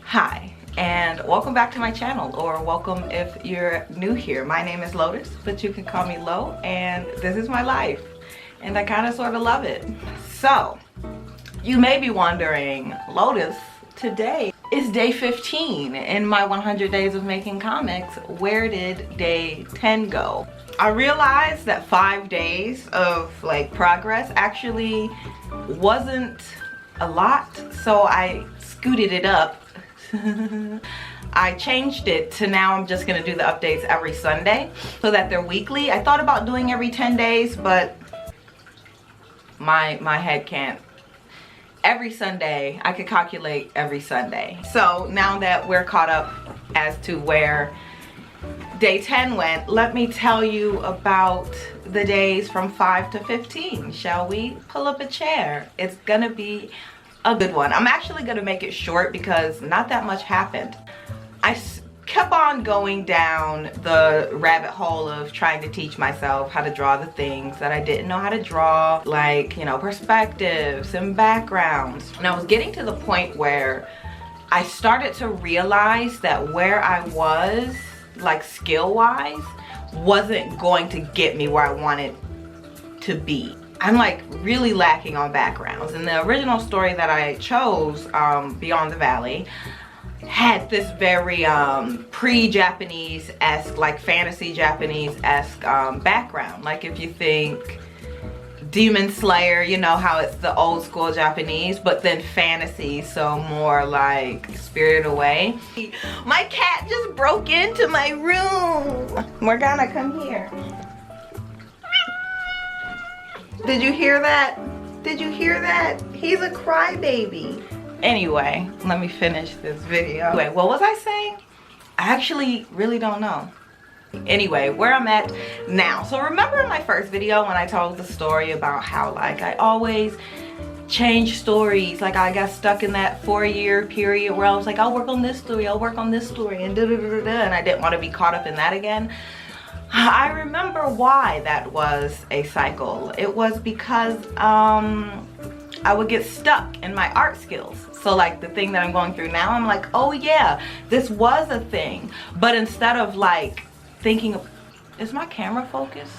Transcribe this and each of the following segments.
Hi, and welcome back to my channel, or welcome if you're new here. My name is Lotus, but you can call me Lo, and this is my life, and I kind of sort of love it. So, you may be wondering, Lotus, today is day 15 in my 100 days of making comics. Where did day 10 go? I realized that 5 days of progress actually wasn't a lot, so I scooted it up. I changed it to now I'm just gonna do the updates every Sunday so that they're weekly. I thought about doing every 10 days, but my head can't. Every Sunday, I could calculate every Sunday. So now that we're caught up as to where day 10 went, let me tell you about the days from 5 to 15. Shall we? Pull up a chair. It's gonna be a good one. I'm actually gonna make it short because not that much happened. I kept on going down the rabbit hole of trying to teach myself how to draw the things that I didn't know how to draw, like, you know, perspectives and backgrounds. And I was getting to the point where I started to realize that where I was, like skill-wise, wasn't going to get me where I wanted to be. I'm like really lacking on backgrounds, and the original story that I chose, Beyond the Valley, had this very pre-Japanese-esque, like fantasy Japanese-esque background. Like if you think Demon Slayer, you know how it's the old school Japanese, but then fantasy, so more like Spirited Away. My cat just broke into my room. Morgana, come here. Did you hear that? Did you hear that? He's a crybaby. Anyway, let me finish this video. Wait, what was I saying? I actually really don't know. Anyway, where I'm at now. So remember in my first video when I told the story about how like I always change stories, like I got stuck in that 4-year period where I was like, I'll work on this story, I'll work on this story, and and I didn't want to be caught up in that again. I remember why that was a cycle. It was because I would get stuck in my art skills. So like the thing that I'm going through now, I'm like, oh yeah, this was a thing. But instead of like thinking of, is my camera focused?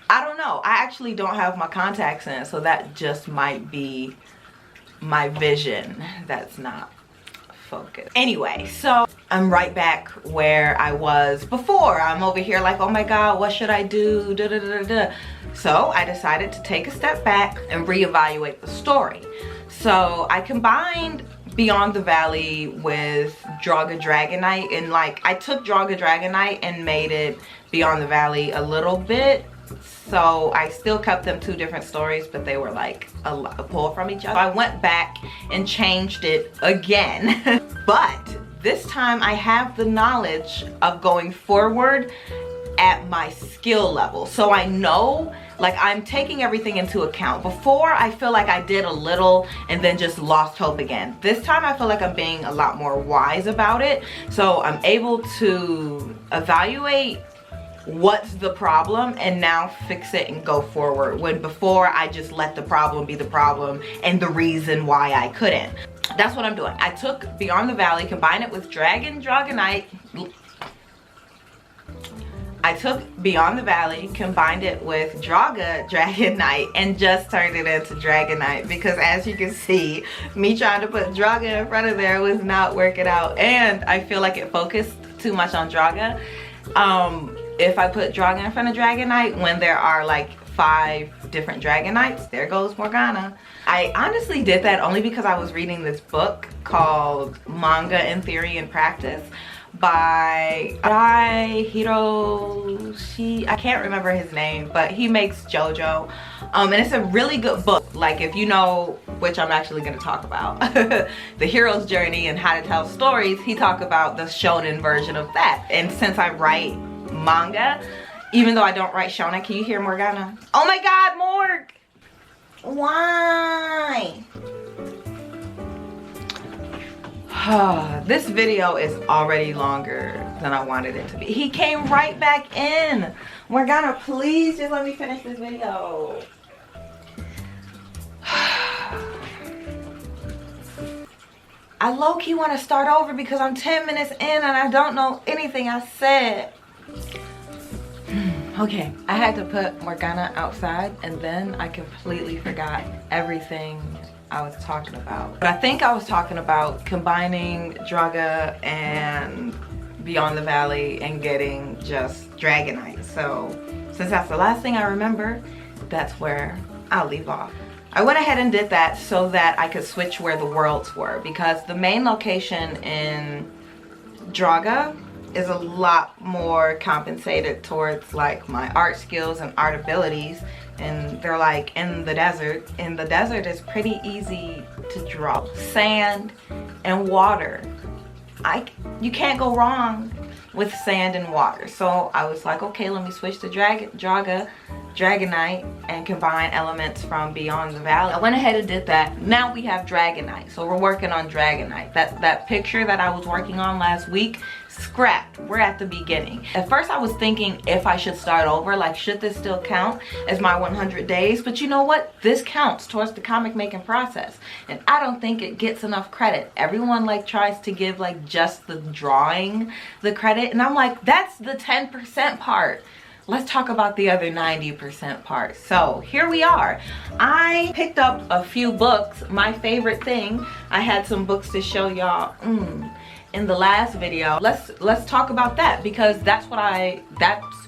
I don't know. I actually don't have my contacts in, so that just might be my vision that's not focused. Anyway, so I'm right back where I was before. I'm over here like, oh my god, what should I do? Da, da, da, da. So I decided to take a step back and reevaluate the story. So I combined Beyond the Valley with Draga Dragonite, and like I took Draga Dragonite and made it Beyond the Valley a little bit. So I still kept them 2 different stories, but they were like a pull from each other. I went back and changed it again. But this time I have the knowledge of going forward at my skill level. So I know, like, I'm taking everything into account. Before, I feel like I did a little and then just lost hope again. This time I feel like I'm being a lot more wise about it. So I'm able to evaluate what's the problem and now fix it and go forward, when before I just let the problem be the problem and the reason why I couldn't. That's what I'm doing. I took Beyond the Valley, combined it with Dragonite. I took Beyond the Valley, combined it with Draga Dragonite, and just turned it into Dragonite, because as you can see, me trying to put Draga in front of there was not working out, and I feel like it focused too much on Draga. If I put Draga in front of Dragonite, when there are like 5 different Dragonites, there goes Morgana. I honestly did that only because I was reading this book called Manga in Theory and Practice by Hiroshi, I can't remember his name, but he makes JoJo. And it's a really good book. Like, if you know, which I'm actually going to talk about, the hero's journey and how to tell stories, he talked about the shonen version of that. And since I write manga, even though I don't write shonen, can you hear Morgana? Oh my god, Morg! Why? This video is already longer than I wanted it to be. He came right back in. Morgana, please just let me finish this video. I low-key want to start over because I'm 10 minutes in and I don't know anything I said. Okay, I had to put Morgana outside and then I completely forgot everything I was talking about. But I think I was talking about combining Draga and Beyond the Valley and getting just Dragonite. So since that's the last thing I remember, that's where I'll leave off. I went ahead and did that so that I could switch where the worlds were, because the main location in Draga is a lot more compensated towards like my art skills and art abilities, and they're like in the desert. In the desert is pretty easy to draw. Sand and water. You can't go wrong with sand and water. So I was like, okay, let me switch to Draga, Dragonite, and combine elements from Beyond the Valley. I went ahead and did that. Now we have Dragonite. So we're working on Dragonite. That picture that I was working on last week, scrapped. We're at the beginning. At first I was thinking if I should start over, like should this still count as my 100 days? But you know what? This counts towards the comic making process. And I don't think it gets enough credit. Everyone like tries to give like just the drawing the credit. And I'm like, that's the 10% part. Let's talk about the other 90% part. So here we are. I picked up a few books. My favorite thing, I had some books to show y'all in the last video. Let's talk about that, because that's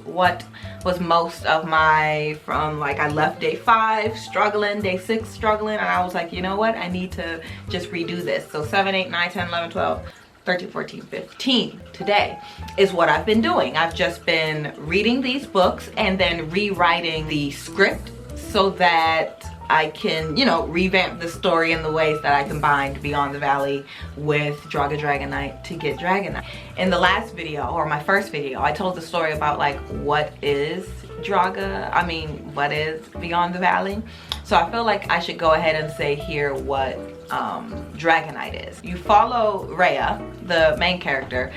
what was most of my, from like I left day 5 struggling, day 6 struggling, and I was like, you know what, I need to just redo this. So 7, 8, 9, 10, 11, 12, 13, 14, 15 today is what I've been doing. I've just been reading these books and then rewriting the script so that I can, you know, revamp the story in the ways that I combined Beyond the Valley with Draga Dragonite to get Dragonite. In the last video, or my first video, I told the story about like what is what is Beyond the Valley. So I feel like I should go ahead and say here what Dragonite is. You follow Rhea, the main character.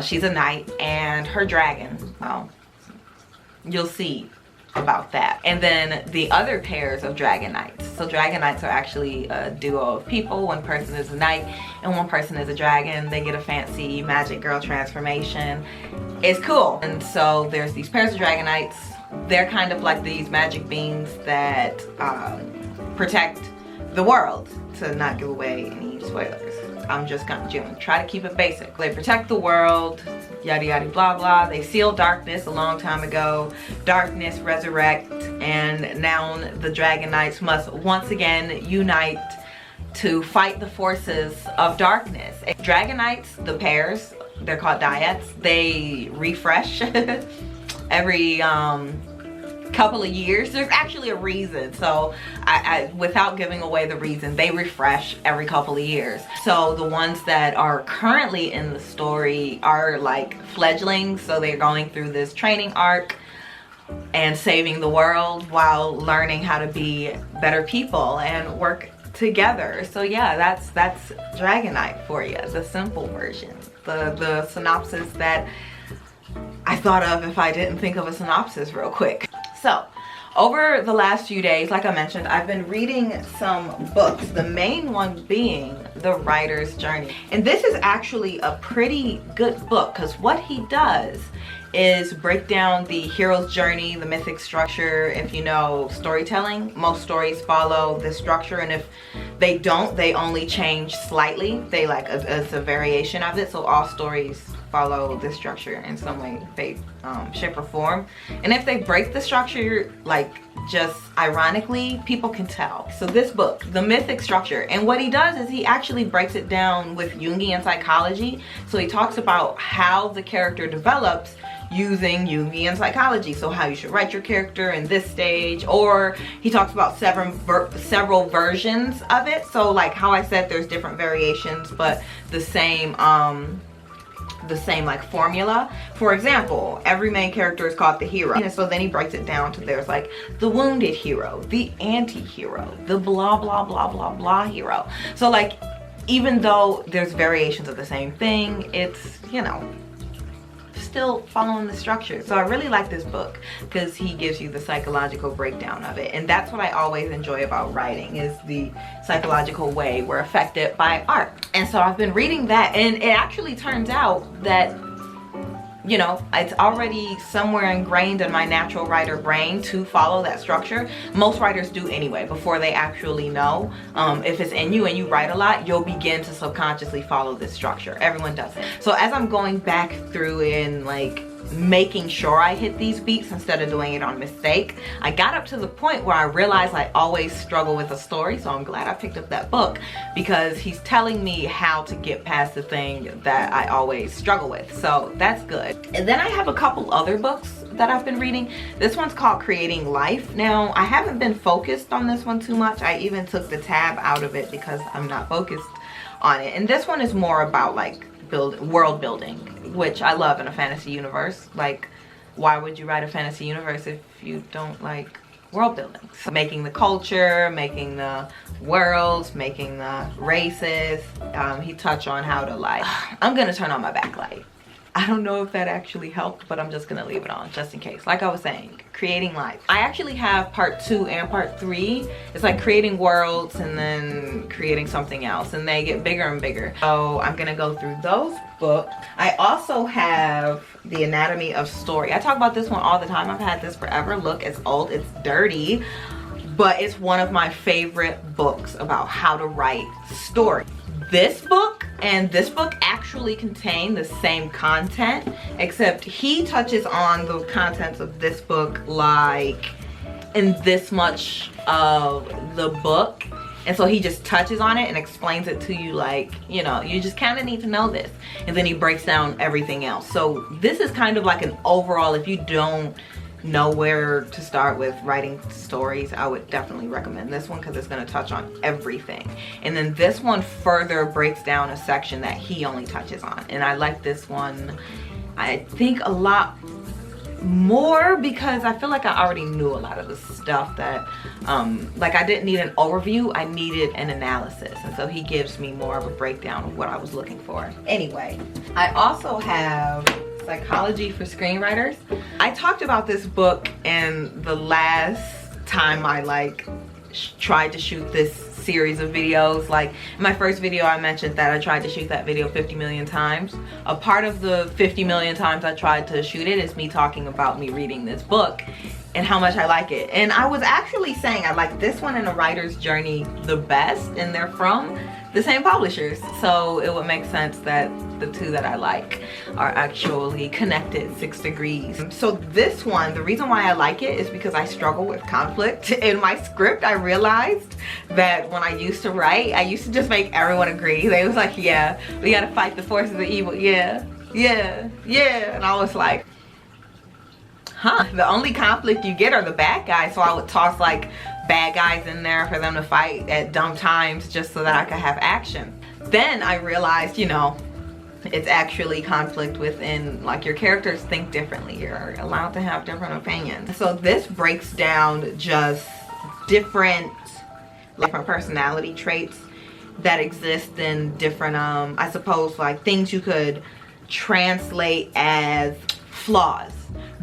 She's a knight, and her dragon, well, you'll see about that. And then the other pairs of Dragonites. So Dragonites are actually a duo of people. One person is a knight and one person is a dragon. They get a fancy magic girl transformation. It's cool. And so there's these pairs of Dragonites. They're kind of like these magic beings that protect the world, to not give away any spoilers. I'm just gonna try to keep it basic. They protect the world, yada yada blah blah. They seal darkness a long time ago. Darkness resurrect, and now the Dragonites must once again unite to fight the forces of darkness. Dragonites, the pairs, they're called dyads. They refresh every couple of years. There's actually a reason, so I without giving away the reason, they refresh every couple of years. So the ones that are currently in the story are like fledglings, so they're going through this training arc and saving the world while learning how to be better people and work together. So yeah, that's Dragonite for you, the simple version, the synopsis that I thought of if I didn't think of a synopsis real quick. So over the last few days, like I mentioned, I've been reading some books, the main one being The Writer's Journey. And this is actually a pretty good book, because what he does is break down the hero's journey, the mythic structure. If you know storytelling, most stories follow this structure, and if they don't, they only change slightly. They like it's a variation of it. So all stories follow this structure in some way, shape or form. And if they break the structure, like just ironically, people can tell. So this book, The Mythic Structure, and what he does is he actually breaks it down with Jungian psychology. So he talks about how the character develops using Jungian psychology. So how you should write your character in this stage, or he talks about several versions of it. So like how I said, there's different variations, but the same like formula. For example, every main character is called the hero, and so then he breaks it down to there's like the wounded hero, the anti-hero, the blah blah blah blah blah hero. So like even though there's variations of the same thing, it's, you know, still following the structure. So I really like this book because he gives you the psychological breakdown of it. And that's what I always enjoy about writing, is the psychological way we're affected by art. And so I've been reading that, and it actually turns out that, you know, it's already somewhere ingrained in my natural writer brain to follow that structure. Most writers do anyway, before they actually know. If it's in you and you write a lot, you'll begin to subconsciously follow this structure. Everyone does it. So as I'm going back through and like making sure I hit these beats instead of doing it on mistake, I got up to the point where I realized I always struggle with a story. So I'm glad I picked up that book, because he's telling me how to get past the thing that I always struggle with. So that's good. And then I have a couple other books that I've been reading. This one's called Creating Life. Now, I haven't been focused on this one too much. I even took the tab out of it because I'm not focused on it. And this one is more about like world building, which I love in a fantasy universe. Like, why would you write a fantasy universe if you don't like world building? So making the culture, making the worlds, making the races. He touched on how to like, I'm gonna turn on my backlight. I don't know if that actually helped, but I'm just gonna leave it on just in case. Like I was saying, creating life. I actually have part 2 and part 3. It's like creating worlds and then creating something else, and they get bigger and bigger. So I'm gonna go through those books. I also have The Anatomy of Story. I talk about this one all the time. I've had this forever. Look, it's old, it's dirty, but it's one of my favorite books about how to write story. This book and this book actually contain the same content, except he touches on the contents of this book like in this much of the book. And so he just touches on it and explains it to you like, you know, you just kind of need to know this. And then he breaks down everything else. So this is kind of like an overall, if you don't know where to start with writing stories, I would definitely recommend this one, because it's going to touch on everything. And then this one further breaks down a section that he only touches on, and I like this one, I think, a lot more because I feel like I already knew a lot of the stuff that like I didn't need an overview, I needed an analysis, and so he gives me more of a breakdown of what I was looking for. Anyway, I also have Psychology for Screenwriters. I talked about this book in the last time I like tried to shoot this series of videos. Like in my first video, I mentioned that I tried to shoot that video 50 million times. A part of the 50 million times I tried to shoot it is me talking about me reading this book and how much I like it. And I was actually saying I like this one and A Writer's Journey the best, and they're from the same publishers, so it would make sense that the two that I like are actually connected 6 degrees. So this one, the reason why I like it is because I struggle with conflict. In my script, I realized that when I used to write, I used to just make everyone agree. They was like, yeah, we gotta fight the forces of evil. Yeah, yeah, yeah. And I was like, huh, the only conflict you get are the bad guys. So I would toss like bad guys in there for them to fight at dumb times just so that I could have action. Then I realized, you know, it's actually conflict within, like, your characters think differently. You're allowed to have different opinions. So this breaks down just different personality traits that exist in different, I suppose, like things you could translate as flaws,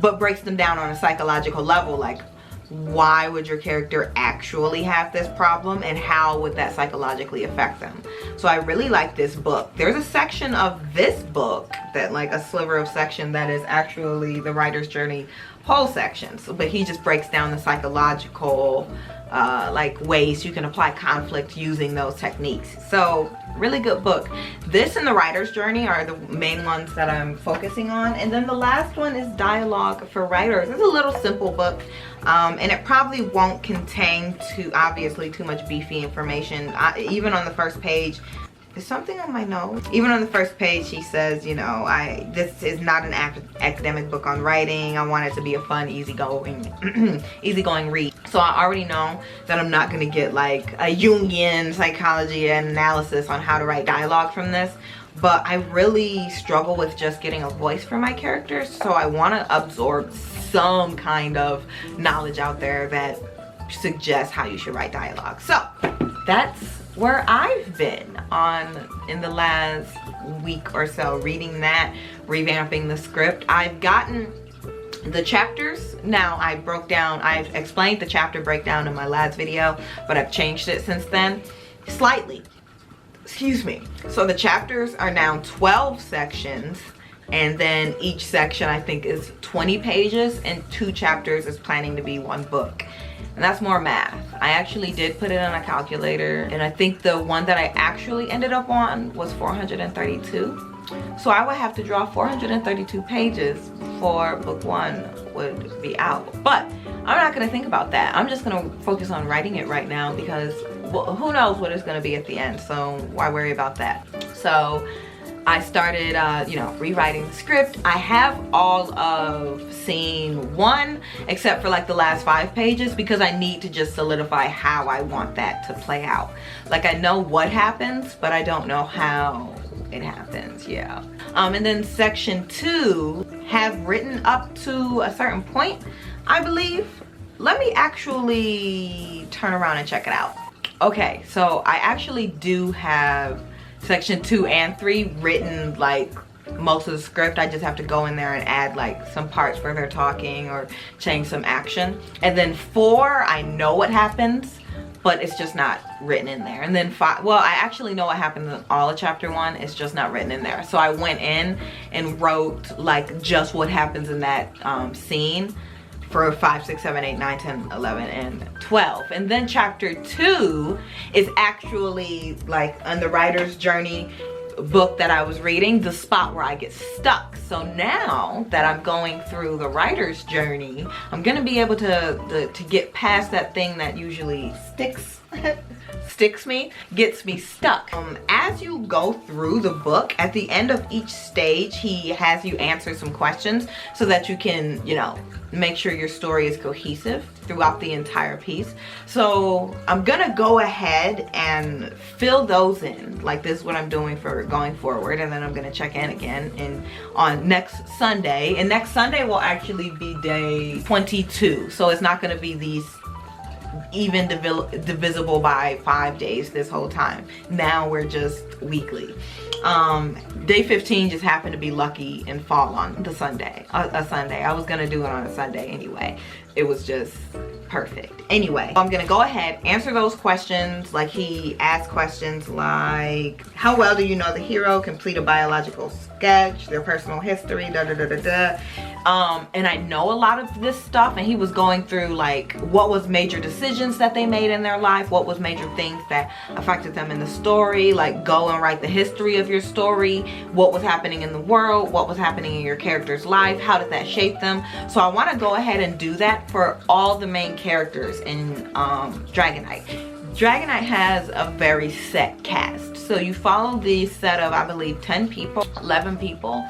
but breaks them down on a psychological level. Like, why would your character actually have this problem and how would that psychologically affect them? So I really like this book. There's a section of this book that, like a sliver of section, that is actually the Writer's Journey whole section. So, but he just breaks down the psychological like ways you can apply conflict using those techniques. So really good book. This and The Writer's Journey are the main ones that I'm focusing on. And then the last one is Dialogue for Writers. It's a little simple book, and it probably won't contain obviously too much beefy information. Even on the first page, there's something on my nose. Even on the first page, he says, you know, this is not an academic book on writing. I want it to be a fun, easygoing read. So I already know that I'm not gonna get like a Jungian psychology and analysis on how to write dialogue from this. But I really struggle with just getting a voice for my characters. So I wanna absorb some kind of knowledge out there that suggests how you should write dialogue. So that's where I've been in the last week or so reading that, revamping the script. I've gotten the chapters now. I've explained the chapter breakdown in my last video, but I've changed it since then slightly. Excuse me. So the chapters are now 12 sections, and then each section I think is 20 pages, and 2 chapters is planning to be 1 book. And that's more math. I actually did put it on a calculator, and I think the one that I actually ended up on was 432. So I would have to draw 432 pages before book 1 would be out. But I'm not gonna think about that. I'm just gonna focus on writing it right now, because well, who knows what it's gonna be at the end, so why worry about that? So I started, you know, rewriting the script. I have all of scene 1, except for like the last 5 pages, because I need to just solidify how I want that to play out. Like, I know what happens, but I don't know how it happens, yeah. And then section 2 have written up to a certain point, I believe. Let me actually turn around and check it out. Okay, so I actually do have section 2 and 3 written, like most of the script. I just have to go in there and add like some parts where they're talking or change some action. And then 4, I know what happens, but it's just not written in there. And then 5, well, I actually know what happens in all of chapter 1, it's just not written in there. So I went in and wrote like just what happens in that scene for 5, 6, 7, 8, 9, 10, 11, and 12. And then chapter 2 is actually like on the writer's journey book that I was reading, the spot where I get stuck. So now that I'm going through the writer's journey, I'm gonna be able to get past that thing that usually gets me stuck. As you go through the book, at the end of each stage, he has you answer some questions so that you can, you know, make sure your story is cohesive throughout the entire piece. So I'm gonna go ahead and fill those in. Like, this is what I'm doing for going forward, and then I'm gonna check in again on next Sunday. And next Sunday will actually be day 22. So it's not gonna be these even divisible by 5 days this whole time. Now we're just weekly. Day 15 just happened to be lucky and fall on the Sunday, a Sunday. I was gonna do it on a Sunday anyway. It was just perfect. Anyway, I'm gonna go ahead, answer those questions. Like, he asked questions like, how well do you know the hero? Complete a biological sketch, their personal history, da da da da da. And I know a lot of this stuff, and he was going through like what was major decisions that they made in their life, what was major things that affected them in the story. Like, go and write the history of your story, what was happening in the world, what was happening in your character's life, how did that shape them. So I want to go ahead and do that for all the main characters in Dragonite. Dragonite has a very set cast, so you follow the set of, I believe, 10 people, 11 people.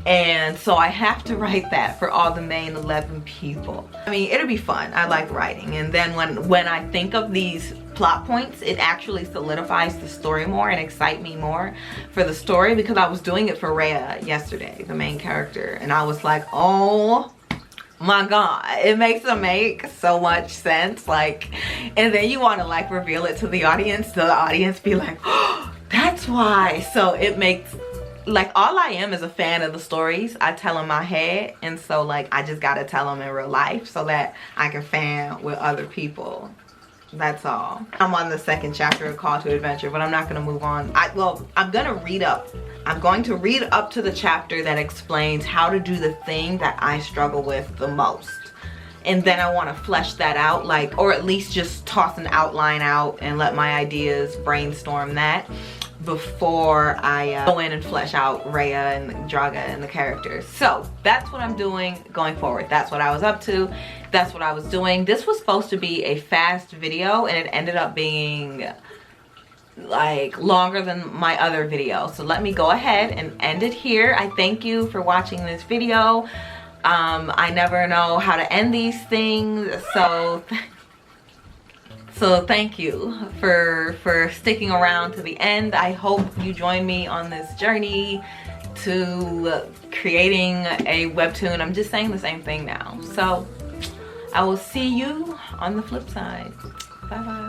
And so I have to write that for all the main 11 people. I mean, it'll be fun. I like writing. And then when I think of these plot points, it actually solidifies the story more and excite me more for the story, because I was doing it for Rhea yesterday, the main character. And I was like, oh my God, it makes them make so much sense. Like, and then you want to like reveal it to the audience, so the audience be like, oh, that's why. So it makes, like, all I am is a fan of the stories I tell in my head, and so like I just gotta tell them in real life so that I can fan with other people. That's all. I'm on the 2nd chapter of Call to Adventure, but I'm not gonna move on. I'm gonna read up. I'm going to read up to the chapter that explains how to do the thing that I struggle with the most. And then I want to flesh that out, like, or at least just toss an outline out and let my ideas brainstorm that before I go in and flesh out Rhea and Draga and the characters. So that's what I'm doing going forward. That's what I was up to. That's what I was doing. This was supposed to be a fast video, and it ended up being like longer than my other video. So let me go ahead and end it here. I thank you for watching this video. I never know how to end these things, so thank you for sticking around to the end. I hope you join me on this journey to creating a webtoon. I'm just saying the same thing now. So I will see you on the flip side. Bye bye.